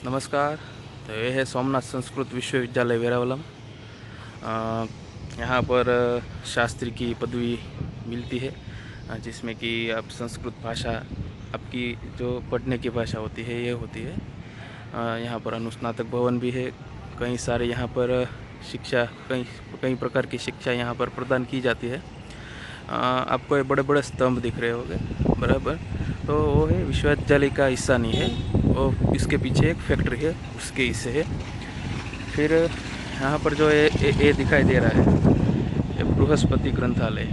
नमस्कार। तो ये है सोमनाथ संस्कृत विश्वविद्यालय वेरावलम। यहाँ पर शास्त्री की पदवी मिलती है, जिसमें कि आप संस्कृत भाषा आपकी जो पढ़ने की भाषा होती है ये होती है। यहाँ पर अनुस्नातक भवन भी है। कई सारे यहाँ पर शिक्षा कई कई प्रकार की शिक्षा यहाँ पर प्रदान की जाती है। आपको ये बड़े बड़े स्तंभ दिख रहे होंगे, बराबर। तो वो है विश्वविद्यालय का हिस्सा नहीं है, वो इसके पीछे एक फैक्ट्री है, उसके हिस्से है। फिर यहाँ पर जो ये दिखाई दे रहा है, ये बृहस्पति ग्रंथालय।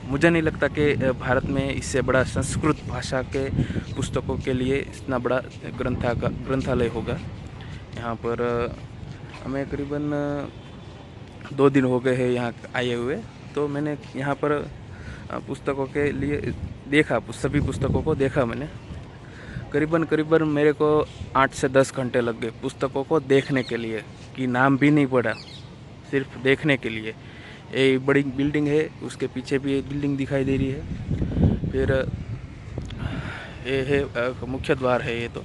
मुझे नहीं लगता कि भारत में इससे बड़ा संस्कृत भाषा के पुस्तकों के लिए इतना बड़ा ग्रंथालय होगा। यहाँ पर हमें करीबन 2 दिन हो गए हैं यहाँ आए हुए। तो मैंने यहाँ पर पुस्तकों के लिए देखा, सभी पुस्तकों को देखा मैंने। करीबन मेरे को 8 से 10 घंटे लग गए पुस्तकों को देखने के लिए, कि नाम भी नहीं पढ़ा, सिर्फ देखने के लिए। ये बड़ी बिल्डिंग है, उसके पीछे भी एक बिल्डिंग दिखाई दे रही है। फिर ये है मुख्य द्वार है ये तो।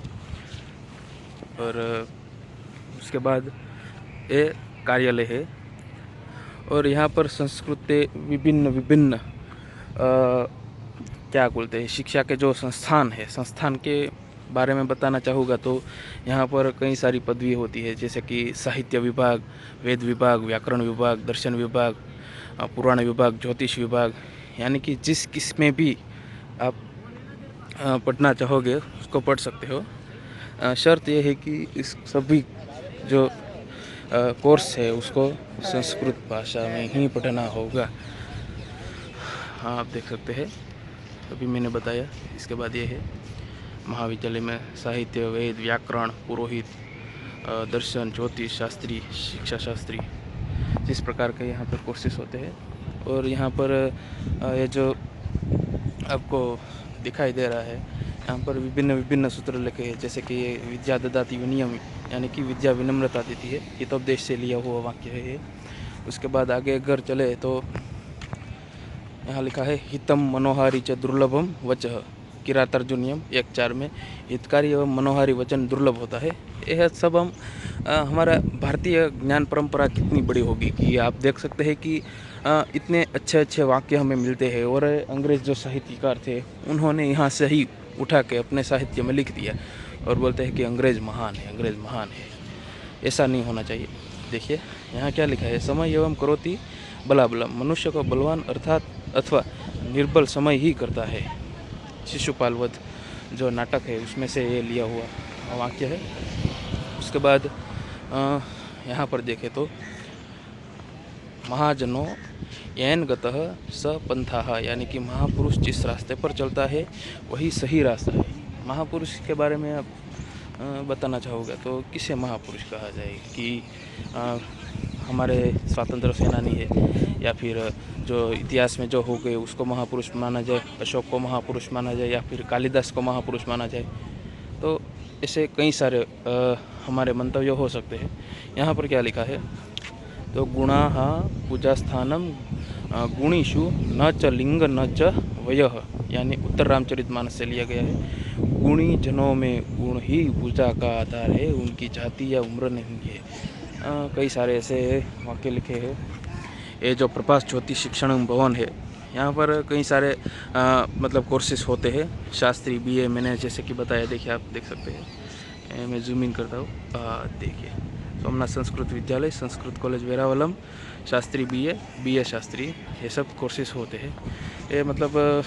और उसके बाद ये कार्यालय है। और यहाँ पर संस्कृत के विभिन्न क्या बोलते हैं, शिक्षा के जो संस्थान के बारे में बताना चाहूँगा तो यहाँ पर कई सारी पदवी होती है, जैसे कि साहित्य विभाग, वेद विभाग, व्याकरण विभाग, दर्शन विभाग, पुराण विभाग, ज्योतिष विभाग। यानी कि जिस किस में भी आप पढ़ना चाहोगे उसको पढ़ सकते हो। शर्त यह है कि इस सभी जो कोर्स है उसको संस्कृत भाषा में ही पढ़ना होगा। हाँ, आप देख सकते हैं, अभी मैंने बताया। इसके बाद ये है महाविद्यालय में साहित्य, वेद, व्याकरण, पुरोहित, दर्शन, ज्योतिष शास्त्री, शिक्षा शास्त्री, जिस प्रकार के यहाँ पर कोर्सेस होते हैं। और यहाँ पर ये जो आपको दिखाई दे रहा है, यहाँ पर विभिन्न सूत्र लिखे हैं, जैसे कि ये विद्या ददाति विनयम, यानी कि विद्या विनम्रता देती है। हितोपदेश से लिया हुआ वाक्य है ये। उसके बाद आगे अगर चले तो यहाँ लिखा है हितम मनोहारी च दुर्लभम वचः, किरातार्जुनीयम 1:4 में हितकारी एवं मनोहारी वचन दुर्लभ होता है। यह सब हमारा भारतीय ज्ञान परंपरा कितनी बड़ी होगी कि आप देख सकते हैं कि इतने अच्छे वाक्य हमें मिलते हैं। और अंग्रेज़ जो साहित्यकार थे उन्होंने यहाँ से ही उठा के अपने साहित्य में लिख दिया और बोलते हैं कि अंग्रेज़ महान है। ऐसा नहीं होना चाहिए। देखिए यहाँ क्या लिखा है, समय एवं करोति बलाबलम, मनुष्य को बलवान अथवा निर्बल समय ही करता है। शिशुपाल वध जो नाटक है उसमें से ये लिया हुआ वाक्य है। उसके बाद यहाँ पर देखें तो महाजनों येन गतः स पंथाः, यानी कि महापुरुष जिस रास्ते पर चलता है वही सही रास्ता है। महापुरुष के बारे में आप बताना चाहोगे तो किसे महापुरुष कहा जाए, कि हमारे स्वतंत्र सेनानी है, या फिर जो इतिहास में जो हो गए उसको महापुरुष माना जाए, अशोक को महापुरुष माना जाए, या फिर कालिदास को महापुरुष माना जाए। तो ऐसे कई सारे हमारे मंतव्य हो सकते हैं। यहाँ पर क्या लिखा है, तो गुणाः पूजास्थानम गुणीषु न च लिंग न च वयः, यानी उत्तर रामचरितमानस से लिया गया है। गुणी जनों में गुण ही पूजा का आधार है, उनकी जाति या उम्र नहीं है। कई सारे ऐसे वाक्य लिखे हैं। ये जो प्रभास ज्योति शिक्षण भवन है, यहाँ पर कई सारे मतलब कोर्सेस होते हैं। शास्त्री बीए मैंने जैसे कि बताया, देखिए आप देख सकते हैं। मैं जूम इन करता हूँ, देखिए सोमनाथ संस्कृत विद्यालय, संस्कृत कॉलेज वेरावलम, शास्त्री बीए शास्त्री, ये सब कोर्सेस होते हैं। ये मतलब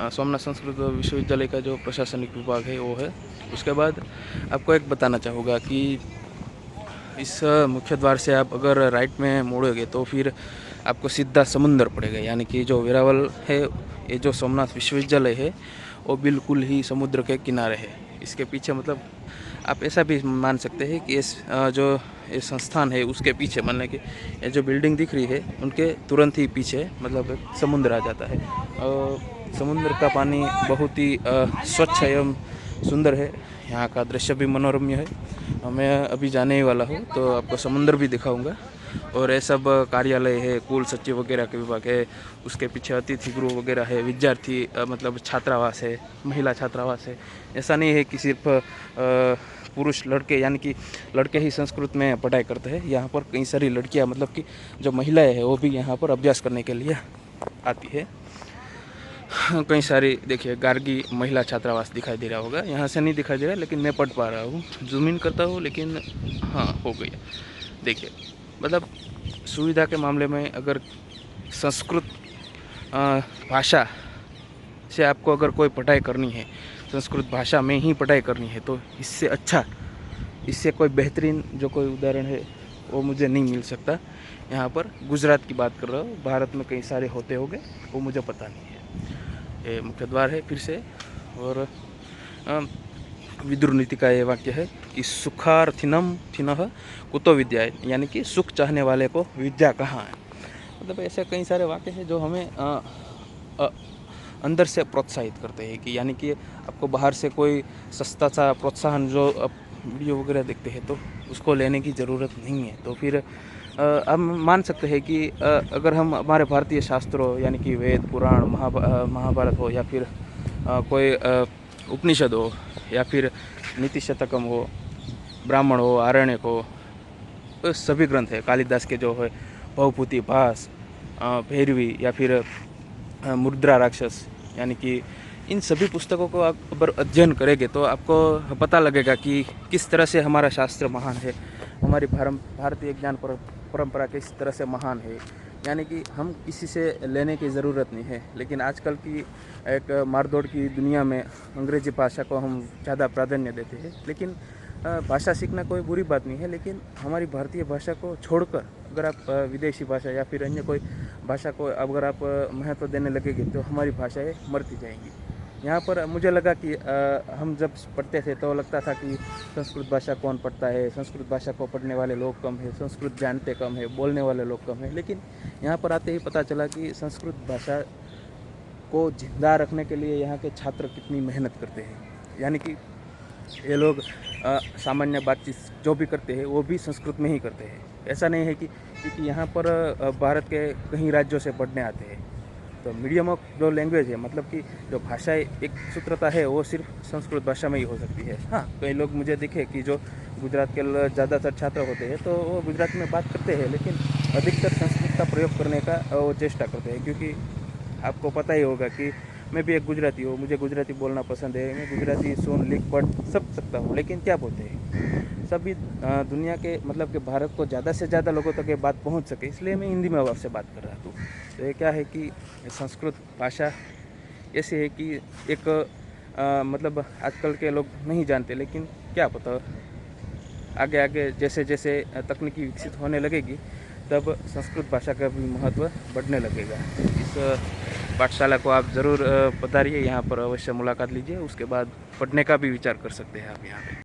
सोमनाथ संस्कृत विश्वविद्यालय का जो प्रशासनिक विभाग है वो है। उसके बाद आपको एक बताना चाहूँगा कि इस मुख्य द्वार से आप अगर राइट में मोड़ोगे तो फिर आपको सीधा समुंदर पड़ेगा। यानी कि जो वेरावल है, ये जो सोमनाथ विश्वविद्यालय है वो बिल्कुल ही समुद्र के किनारे है। इसके पीछे मतलब आप ऐसा भी मान सकते हैं कि इस जो ये संस्थान है उसके पीछे, मतलब कि ये जो बिल्डिंग दिख रही है उनके तुरंत ही पीछे मतलब समुद्र आ जाता है। और समुद्र का पानी बहुत ही स्वच्छ एवं सुंदर है। यहाँ का दृश्य भी मनोरम्य है। मैं अभी जाने ही वाला हूँ तो आपको समुद्र भी दिखाऊंगा। और ये सब कार्यालय है, कुल सचिव वगैरह के विभाग है, उसके पीछे अतिथि गृह वगैरह है, विद्यार्थी मतलब छात्रावास है, महिला छात्रावास है। ऐसा नहीं है कि सिर्फ पुरुष लड़के यानी कि लड़के ही संस्कृत में पढ़ाई करते हैं। यहाँ पर कई सारी लड़कियाँ मतलब कि जो महिलाएं हैं वो भी यहाँ पर अभ्यास करने के लिए आती है। कई सारी देखिए गार्गी महिला छात्रावास दिखाई दे रहा होगा, यहाँ से नहीं दिखाई दे रहा लेकिन मैं पढ़ पा रहा हूँ, जूम इन करता हूँ लेकिन हाँ हो गया। देखिए मतलब सुविधा के मामले में अगर संस्कृत भाषा से आपको अगर कोई पढ़ाई करनी है, संस्कृत भाषा में ही पढ़ाई करनी है, तो इससे अच्छा, इससे कोई बेहतरीन जो कोई उदाहरण है वो मुझे नहीं मिल सकता। यहाँ पर गुजरात की बात कर रहा हूँ, भारत में कई सारे होते होंगे वो मुझे पता नहीं है। ये मुख्य द्वार है फिर से। और विदुर नीति का ये वाक्य है कि सुखार्थिनम थिनः कुतो विद्या, यानी कि सुख चाहने वाले को विद्या कहाँ है। मतलब ऐसे कई सारे वाक्य हैं जो हमें अंदर से प्रोत्साहित करते हैं कि यानी कि आपको बाहर से कोई सस्ता सा प्रोत्साहन जो आप वीडियो वगैरह देखते हैं तो उसको लेने की ज़रूरत नहीं है। तो फिर हम मान सकते हैं कि अगर हम हमारे भारतीय शास्त्रों यानी कि वेद पुराण महाभारत हो या फिर कोई उपनिषद हो या फिर नीति शतकम हो, ब्राह्मण हो, आरण्यक हो, तो सभी ग्रंथ है, कालिदास के जो है भवभूति भास, भैरवी या फिर मुद्रा राक्षस, यानी कि इन सभी पुस्तकों को आप अगर अध्ययन करेंगे तो आपको पता लगेगा कि किस तरह से हमारा शास्त्र महान है, हमारी भारतीय ज्ञान परंपरा किस तरह से महान है। यानी कि हम किसी से लेने की ज़रूरत नहीं है। लेकिन आजकल की एक मारदौड़ की दुनिया में अंग्रेज़ी भाषा को हम ज़्यादा प्राधान्य देते हैं। लेकिन भाषा सीखना कोई बुरी बात नहीं है, लेकिन हमारी भारतीय भाषा को छोड़कर अगर आप विदेशी भाषा या फिर अन्य कोई भाषा को अगर आप महत्व देने लगेंगे तो हमारी भाषाएं मरती जाएंगी। यहाँ पर मुझे लगा कि हम जब पढ़ते थे तो लगता था कि संस्कृत भाषा कौन पढ़ता है, संस्कृत भाषा को पढ़ने वाले लोग कम है, संस्कृत जानते कम है, बोलने वाले लोग कम है। लेकिन यहाँ पर आते ही पता चला कि संस्कृत भाषा को जिंदा रखने के लिए यहाँ के छात्र कितनी मेहनत करते हैं। यानी कि ये लोग सामान्य बातचीत जो भी करते हैं वो भी संस्कृत में ही करते हैं। ऐसा नहीं है कि क्योंकि यहाँ पर भारत के कई राज्यों से पढ़ने आते हैं, तो मीडियम ऑफ जो लैंग्वेज है, मतलब कि जो भाषा एक सूत्रता है वो सिर्फ संस्कृत भाषा में ही हो सकती है। हाँ, कई लोग मुझे दिखे कि जो गुजरात के ज़्यादातर छात्र होते हैं तो वो गुजराती में बात करते हैं, लेकिन अधिकतर संस्कृत का प्रयोग करने का वो चेष्टा करते हैं। क्योंकि आपको पता ही होगा कि मैं भी एक गुजराती हूँ, मुझे गुजराती बोलना पसंद है, मैं गुजराती सुन लिख पढ़ सब सकता हूँ। लेकिन क्या बोलते हैं सभी दुनिया के मतलब कि भारत को ज़्यादा से ज़्यादा लोगों तक ये बात पहुँच सके, इसलिए मैं हिंदी में आपसे बात कर रहा हूँ। तो ये क्या है कि संस्कृत भाषा ऐसी है कि एक मतलब आजकल के लोग नहीं जानते, लेकिन क्या पता आगे आगे जैसे जैसे तकनीकी विकसित होने लगेगी तब संस्कृत भाषा का भी महत्व बढ़ने लगेगा। इस पाठशाला को आप ज़रूर पधारिए, यहाँ पर अवश्य मुलाकात लीजिए, उसके बाद पढ़ने का भी विचार कर सकते हैं आप यहाँ पे।